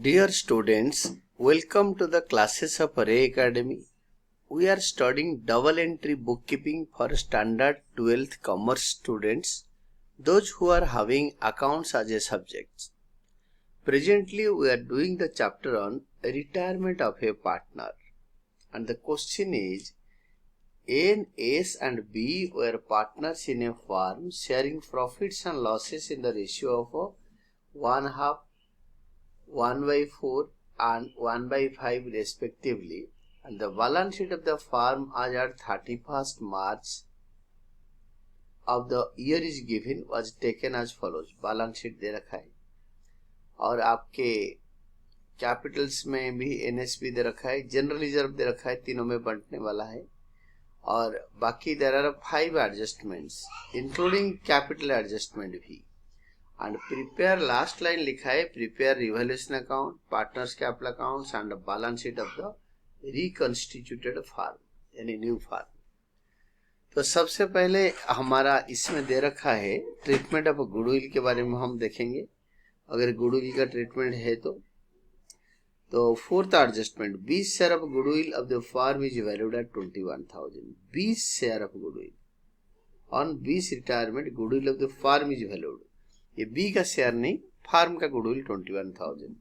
Dear students, welcome to the classes of Ray Academy. We are studying double entry bookkeeping for standard 12th commerce students, those who are having accounts as a subject. Presently, we are doing the chapter on retirement of a partner. And the question is, N, S and B were partners in a firm sharing profits and losses in the ratio of 1/2, 1/4 and 1/5 respectively, and the balance sheet of the firm as at 31st March of the year is given was taken as follows. balance sheet दे रखा है और आपके Capitals में भी NSP दे रखा है, general reserve दे रखा है, तीनों में बंटने वाला है और बाकी there are 5 adjustments including capital adjustment भी. एंड प्रिपेयर लास्ट लाइन लिखा है prepare revaluation account, partners capital accounts and balance sheet of the reconstituted firm यानी न्यू फर्म. तो सबसे पहले हमारा इसमें दे रखा है ट्रीटमेंट ऑफ गुडविल के बारे में हम देखेंगे. अगर गुडविल का ट्रीटमेंट है तो fourth adjustment 20 share of goodwill of the firm is valued at 21,000. 20 share of goodwill on 20 retirement goodwill of the firm is valued. ये बी का शेयर नहीं, फार्म का गुडविल 21,000.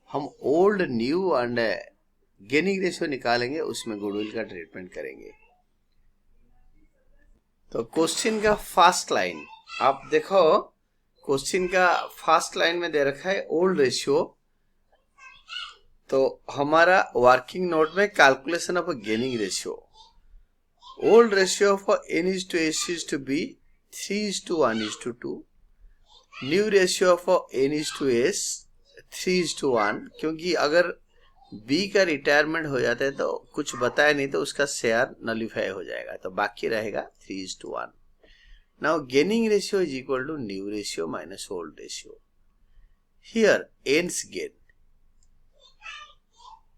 हम old new and gaining ratio निकालेंगे, उसमें goodwill का treatment करेंगे. तो क्वेश्चन का फर्स्ट लाइन आप देखो, क्वेश्चन का फर्स्ट लाइन में दे रखा है ओल्ड रेशियो. तो हमारा वर्किंग नोट में calculation of gaining ratio, old ratio of N is to S is to B 3:1:2. New ratio of N is to S 3:1. क्योंकि अगर बी का रिटायरमेंट हो जाता है तो कुछ बताया नहीं तो उसका शेयर नलिफाई हो जाएगा, तो बाकी रहेगा 3:1. Now gaining ratio is equal to new ratio minus old ratio. Here N's gain,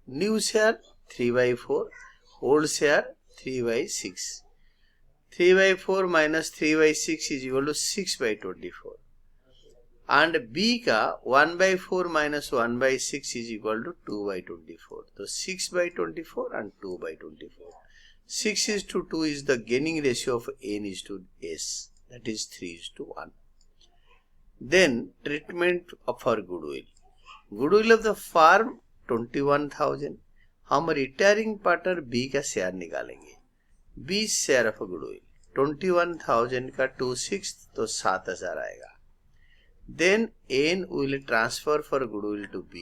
new share 3/4, old share 3/6. 3/4 minus 3/6 is equal to 6/24. And B का 1/4 माइनस 1/6 इज इक्वल टू 2/24. तो 6/24 and 2/24. 6:2 is the gaining ratio of N is to S, that is 3:1. Then treatment for goodwill. Goodwill of the firm 21,000. हम retiring partner B का share निकालेंगे. 20 share of goodwill 21,000 का 2/6 तो 7,000 आएगा. Then N will transfer for goodwill to B.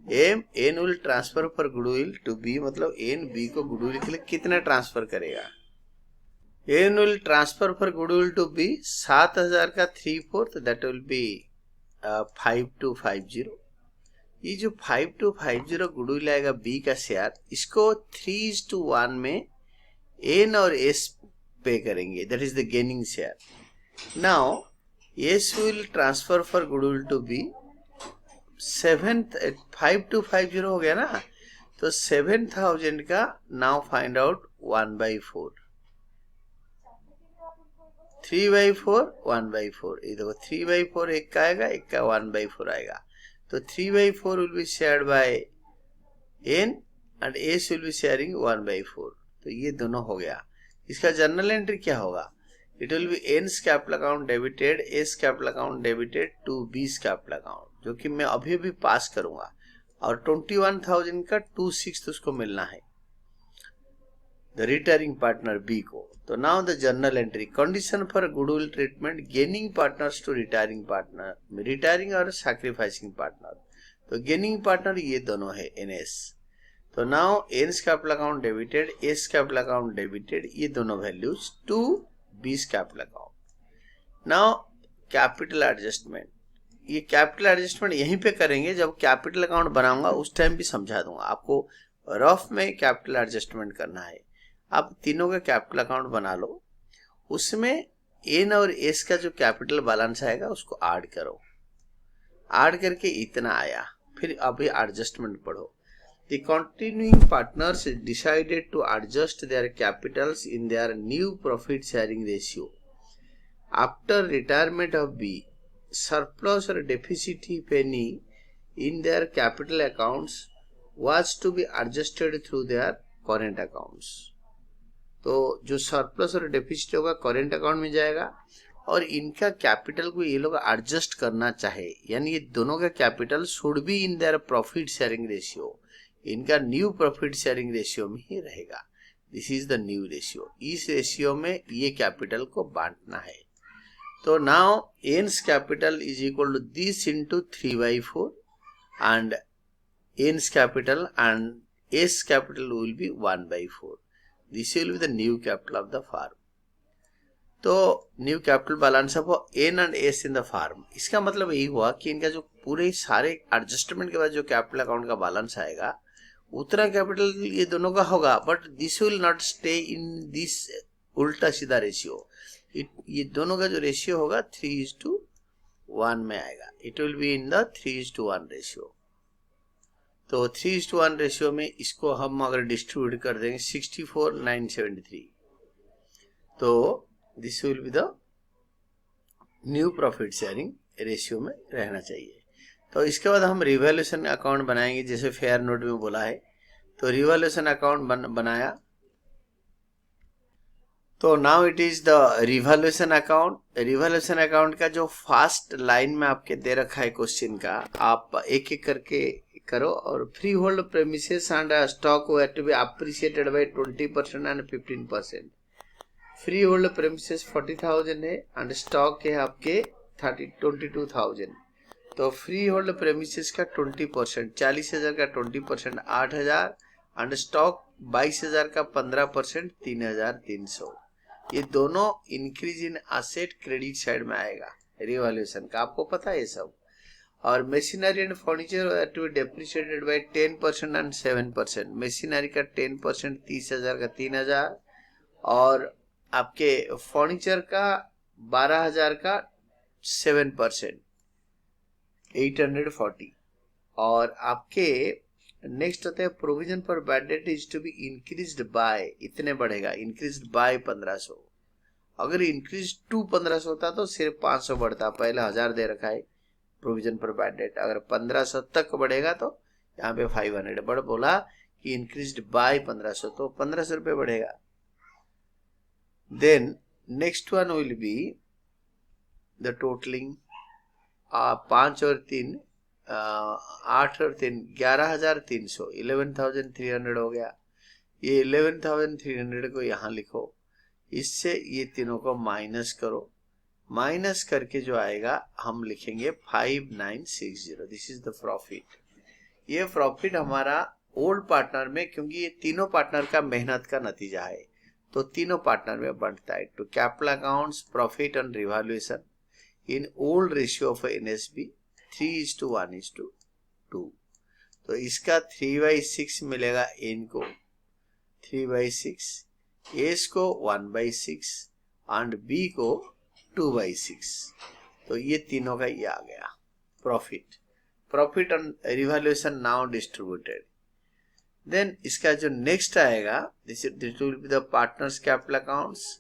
N will transfer for goodwill to B मतलब N B को goodwill के लिए कितना ट्रांसफर करेगा. N will transfer for goodwill to B 7,000 का 3/4 that will be 5,250. ये जो 5,250 गुडविल आएगा बी का शेयर, इसको 3:1 में N और S पे करेंगे, that is the gaining share. Now S will transfer for goodwill to B 5,250 हो गया ना, तो 7,000 का now find out 1/4. 3/4 1/4. ये देखो 3/4 एक का आएगा, एक का 1/4 आएगा. तो 3/4 will be shared by N and S will be sharing 1/4. तो ये दोनों हो गया. इसका जर्नल एंट्री क्या होगा? It will be N's capital account debited, S capital account debited to B's capital account, जो कि मैं अभी अभी पास करूंगा. और 21,000 का 2/6 उसको मिलना है द रिटायरिंग पार्टनर बी को. तो now the journal entry condition for goodwill treatment gaining partners to retiring partner, retiring और सैक्रिफाइसिंग पार्टनर. तो गेनिंग पार्टनर ये दोनों है NS. तो now N's capital account debited, S capital account debited, ये दोनों values to B's capital account. Now capital adjustment, ये capital adjustment यहीं पे करेंगे, जब कैपिटल अकाउंट बनाऊंगा उस टाइम भी समझा दूंगा आपको. रफ में कैपिटल एडजस्टमेंट करना है. आप तीनों का कैपिटल अकाउंट बना लो, उसमें N और S का जो कैपिटल बैलेंस आएगा उसको ऐड करो. ऐड करके इतना आया, फिर अभी एडजस्टमेंट पढ़ो. The continuing partners decided to adjust their capitals in their new profit sharing ratio. After retirement of B, surplus or deficit if any in their capital accounts was to be adjusted through their current accounts. तो जो surplus और deficit होगा current account में जाएगा और इनका capital को ये लोग एडजस्ट करना चाहे, यानी ये दोनों का capital should be in their profit sharing ratio, इनका न्यू प्रॉफिट शेयरिंग रेशियो में ही रहेगा. This is the new ratio. इस रेशियो में ये कैपिटल को बांटना है. तो now N's capital is equal to this into 3/4 and n's capital and s capital will be 1/4. This will be the new capital of the firm. तो new capital balance of N and S in the firm. इसका मतलब यही हुआ कि इनका जो पूरे सारे एडजस्टमेंट के बाद जो कैपिटल अकाउंट का बैलेंस आएगा उतना कैपिटल ये दोनों का होगा, but this will not stay in this उल्टा सीधा रेशियो. ये दोनों का जो रेशियो होगा 3:1 में आएगा. It will be in the 3:1 ratio. तो 3:1 रेशियो में इसको हम अगर डिस्ट्रीब्यूट कर देंगे 64,973, तो this will be the new profit sharing ratio में रहना चाहिए. तो इसके बाद हम रिवैल्यूएशन अकाउंट बनाएंगे, जैसे फेयर नोट में बोला है. तो रिवैल्यूएशन अकाउंट बनाया. तो now it is the revaluation account. Revaluation account का जो फर्स्ट लाइन में आपके दे रखा है क्वेश्चन का, आप एक एक करके करो. और free hold premises and stock were to be appreciated by 20% and 15%. Free hold premises 40,000 है एंड स्टॉक है आपके 22,000. तो फ्री होल्ड प्रेमिसेस का 20%, 40,000 का 20%, 8,000 एंड स्टॉक 22,000 का 15%, 3,300. ये दोनों increase in asset credit side में आएगा रिवैल्यूएशन का, आपको पता है ये सब. और machinery and furniture to be depreciated by 10% and 7%. Machinery का 10%, 30,000 का 3,000, और आपके फर्नीचर का 12,000 का 7%, 840. और आपके नेक्स्ट होता है provision for bad debt is to be increased by, इतने बढ़ेगा, इंक्रीज्ड बाय 1,500. अगर इंक्रीज टू 1,500 होता तो सिर्फ 500 बढ़ता. पहले 1,000 दे रखा है प्रोविजन फॉर बैड डेट. अगर 1,500 तक बढ़ेगा तो यहाँ पे 500, बट बोला कि इंक्रीज्ड बाय 1,500, तो 1,500 रुपये बढ़ेगा. Then next one will be the totalling. 5 और 3, 8 और 3, 11,300, 11,300 हो गया. ये 11,300 को यहाँ लिखो. इससे ये तीनों को माइनस करो. माइनस करके जो आएगा हम लिखेंगे 5,960. This is the profit. ये प्रॉफिट हमारा ओल्ड पार्टनर में, क्योंकि ये तीनों पार्टनर का मेहनत का नतीजा है, तो तीनों पार्टनर में बढ़ता है. To capital accounts profit and revaluation in old ratio of NSB 3:1:2. तो इसका 3/6 मिलेगा एन को, 3/6, एस को 1/6 एंड बी को 2/6. तो ये तीनों का ये आ गया profit. Profit and revaluation now distributed. Then इसका जो नेक्स्ट आएगा, this will be the partners capital accounts.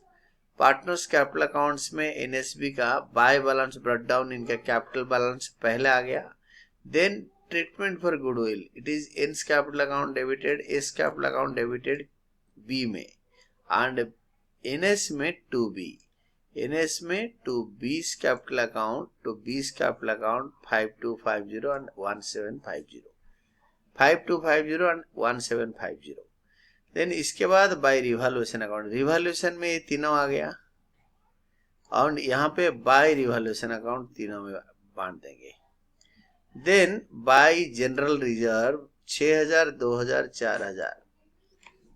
Partners capital accounts में एनएसबी का बाय बैलेंस ब्रेक डाउन, इनका कैपिटल बैलेंस पहले आ गया. Then treatment for goodwill, it is N's capital account debited, S capital account debited B में, and NS में to B. NS में to B's capital account, 5250 and 1750, 5250 and 1750. Then इसके बाद bye revaluation account. Revaluation में ये तीनों आ गया, और यहाँ पे बाय रिवैल्यूएशन अकाउंट तीनों में बांट देंगे. Then by general reserve 6,000, 2,000, 4,000.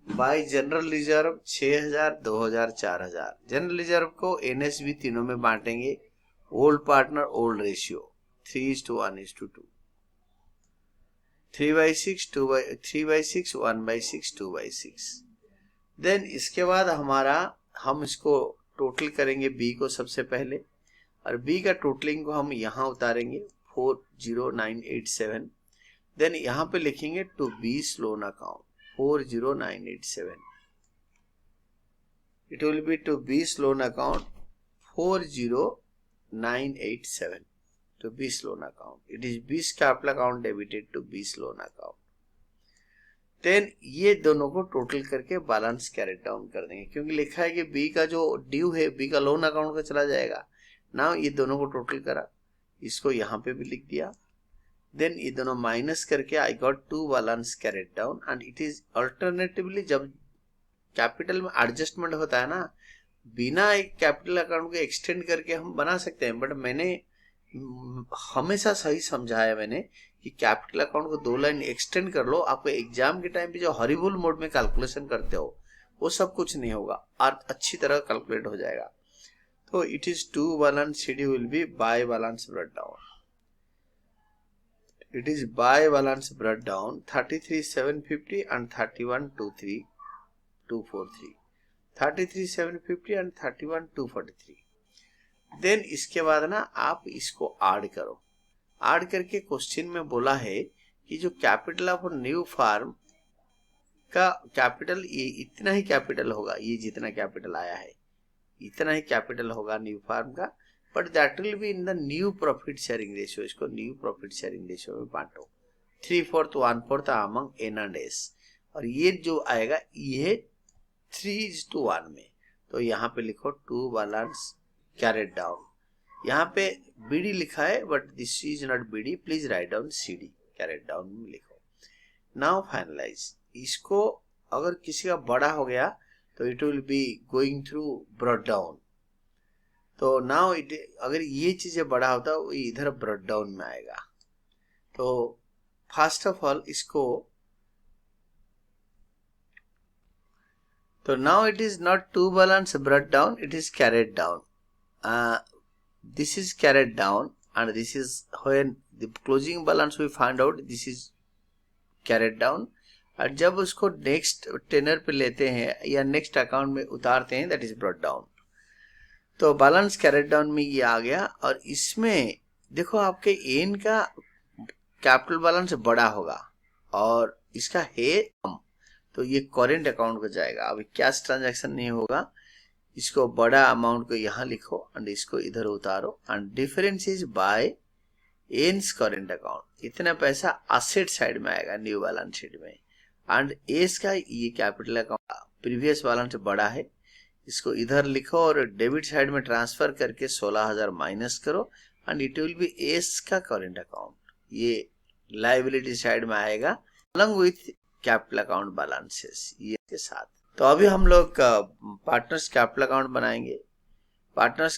By general reserve 6,000, 2,000, 4,000. General reserve को एनएसबी तीनों में बांटेंगे. Old partner old ratio 3:1:2. 3/6, 3/6, 1/6, 2/6. Then इसके बाद हमारा, हम इसको टोटल करेंगे बी को सबसे पहले, और बी का टोटलिंग को हम यहाँ उतारेंगे 40987. देन यहाँ पे लिखेंगे टू बीस loan account 40987. It will be to बीस loan account 40987. to B's loan account. It is B's capital account debited to B's loan account. Then ये दोनों को टोटल करके बैलेंस कैरेट डाउन कर देंगे, क्योंकि लिखा है कि बी का जो ड्यू है बी का लोन अकाउंट का चला जाएगा। नाउ ये दोनों को टोटल करा, इसको यहाँ पे भी लिख दिया, देन ये दोनों माइनस करके I got to balance carried down. And it is alternatively, जब कैपिटल में एडजस्टमेंट होता है ना, बिना एक कैपिटल अकाउंट को एक्सटेंड करके हम बना सकते हैं, बट मैंने हमेशा सही समझाया मैंने कि कैपिटल अकाउंट को 2 लाइन एक्सटेंड कर लो, आपको एग्जाम के टाइम पे जो हॉरिबल मोड में कैलकुलेशन करते हो वो सब कुछ नहीं होगा और अच्छी तरह कैलकुलेट हो जाएगा। तो it is to balance CD will be by balance brought down. It is by balance brought down 33,750 and 31,243, 33,750 and 31,243। Then इसके बाद ना आप इसको ऐड करो, ऐड करके क्वेश्चन में बोला है कि जो कैपिटल ऑफ न्यू फार्म का कैपिटल, ये इतना ही कैपिटल होगा, ये जितना कैपिटल आया है इतना ही कैपिटल होगा न्यू फार्म का, but that will be in the new profit sharing ratio. इसको न्यू प्रॉफिट शेयरिंग रेशियो में बांटो, 3/4 1/4 अमंग एन एंड एस, और ये जो आएगा ये 3:1 में। तो यहाँ पे लिखो टू बैलेंस कैरेट डाउन। यहाँ पे बीडी लिखा है but this is not BD, please write down CD, carried down में लिखो। नाउ फाइनलाइज, इसको अगर किसी का बड़ा हो गया तो it will be going through brought down. तो नाउ इट, अगर ये चीजें बड़ा होता है वो इधर ब्रॉट डाउन में आएगा। तो फर्स्ट ऑफ ऑल इसको, तो now it is not to balance brought down, it is carried down. This is carried down and this is when the closing balance we find out, this is carried down। और जब उसको next tenor पे लेते हैं या next account में उतारते हैं, दैट इज ब्रॉट डाउन। तो बैलेंस कैरेट डाउन में ये आ गया। और इसमें देखो आपके एन का कैपिटल बैलेंस बड़ा होगा और इसका है कम, तो ये करेंट अकाउंट को जाएगा। अभी कैश ट्रांजैक्शन नहीं होगा, इसको बड़ा अमाउंट को यहाँ लिखो एंड इसको इधर उतारो, and difference is by N's current account. इतना पैसा असेट साइड में आएगा न्यू बैलेंस शीट में, एंड एस का ये कैपिटल अकाउंट प्रीवियस बैलेंस बड़ा है, इसको इधर लिखो और डेबिट साइड में ट्रांसफर करके 16,000 माइनस करो and it will be S का करेंट अकाउंट। ये लायबिलिटी साइड में आएगा along with capital account balances ये के साथ। तो अभी हम लोग पार्टनर्स कैपिटल अकाउंट बनाएंगे, पार्टनर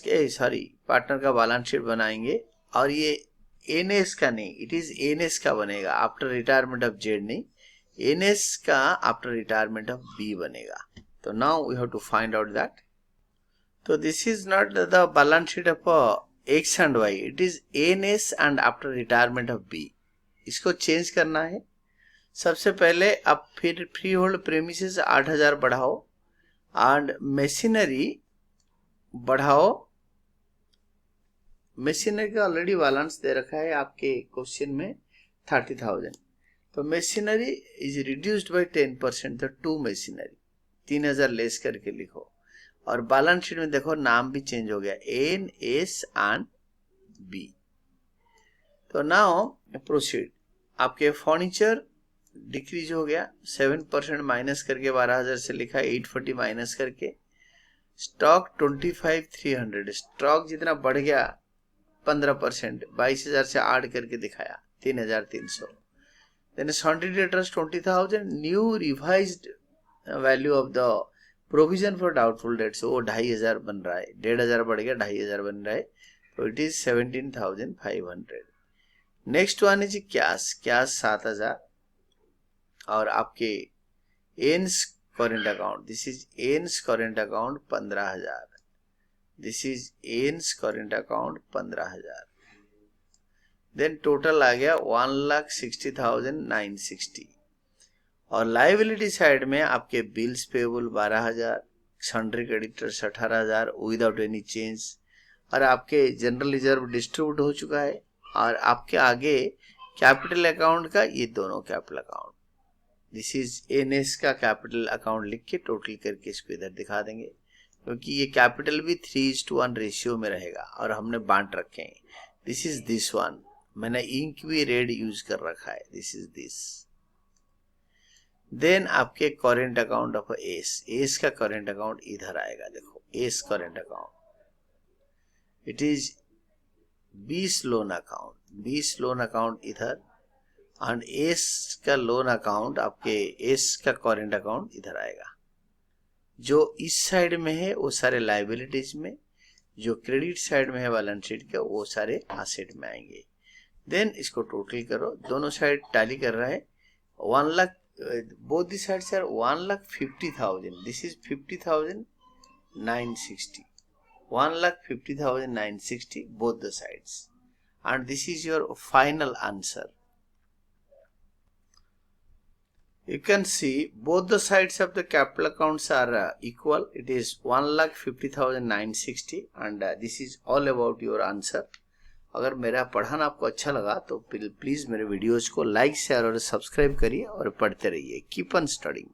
का बैलेंस शीट बनाएंगे, और ये एनएस का नहीं, इट इज एनएस का बनेगा आफ्टर रिटायरमेंट ऑफ जेड नहीं, एनएस का आफ्टर रिटायरमेंट ऑफ बी बनेगा। तो now we have to find out that. तो this is not the balance sheet of X and Y, it is NS and after retirement of B. इसको change करना है। सबसे पहले आप फिर फ्री होल्ड प्रेमिसेस 8,000 बढ़ाओ एंड मशीनरी बढ़ाओ। मशीनरी का ऑलरेडी बैलेंस दे रखा है आपके क्वेश्चन में 30,000, तो मशीनरी इज रिड्यूस्ड बाय 10%, तो टू मशीनरी 3,000 लेस करके लिखो। और बैलेंस शीट में देखो नाम भी चेंज हो गया, एन एस एंड बी। तो नाउ प्रोसीड। आपके फर्नीचर डिक्रीज हो गया 7% माइनस करके 12,000 से लिखा 840 माइनस करके। स्टॉक 25,300, स्टॉक जितना बढ़ गया 15% 22,000 से ऐड करके दिखाया 3,300। Then sundry debtors 20,000, new revised value of the provision for doubtful debts वो 2,500 बन रहा है, 1,500 बढ़ गया 2,500 बन रहा है, तो it is 17,500। Next one is cash 7,000, और आपके N's current account, this is एन्स current account 15,000, is is एन्स current account 15,000। Then total आ गया 1,60,960। और लाइबिलिटी साइड में आपके bills payable 12,000, sundry creditors 18,000 without any change, और आपके जनरल रिजर्व डिस्ट्रीब्यूट हो चुका है। और आपके आगे कैपिटल अकाउंट का ये दोनों capital account, this is NS का कैपिटल अकाउंट लिख के टोटल करके इसको इधर दिखा देंगे, क्योंकि ये कैपिटल भी 3:1 रेशियो में रहेगा और हमने बांट रखे हैं। दिस इज दिस वन, मैंने इंक भी रेड यूज कर रखा है, दिस इज दिस। देन आपके current account of S, S का करेंट अकाउंट इधर आएगा, देखो S current account, it is 20 loan account, 20 loan account इधर, एंड एस का लोन अकाउंट, आपके एस का करेंट अकाउंट इधर आएगा। जो इस साइड में है वो सारे लाइबिलिटीज में, जो क्रेडिट साइड में है बैलेंस शीट का वो सारे एसेट में आएंगे। देन इसको टोटल करो, दोनों साइड टैली कर रहा है 1 lakh, both the sides are 1,50,000, this is 50,960, 1,50,960 both the sides, and this is your final answer. You can see both the sides of the capital accounts are equal. It is 1,50,960 and this is all about your answer. अगर मेरा पढ़ाना आपको अच्छा लगा तो please मेरे videos को like share और सब्सक्राइब करिए और पढ़ते रहिए। Keep on studying.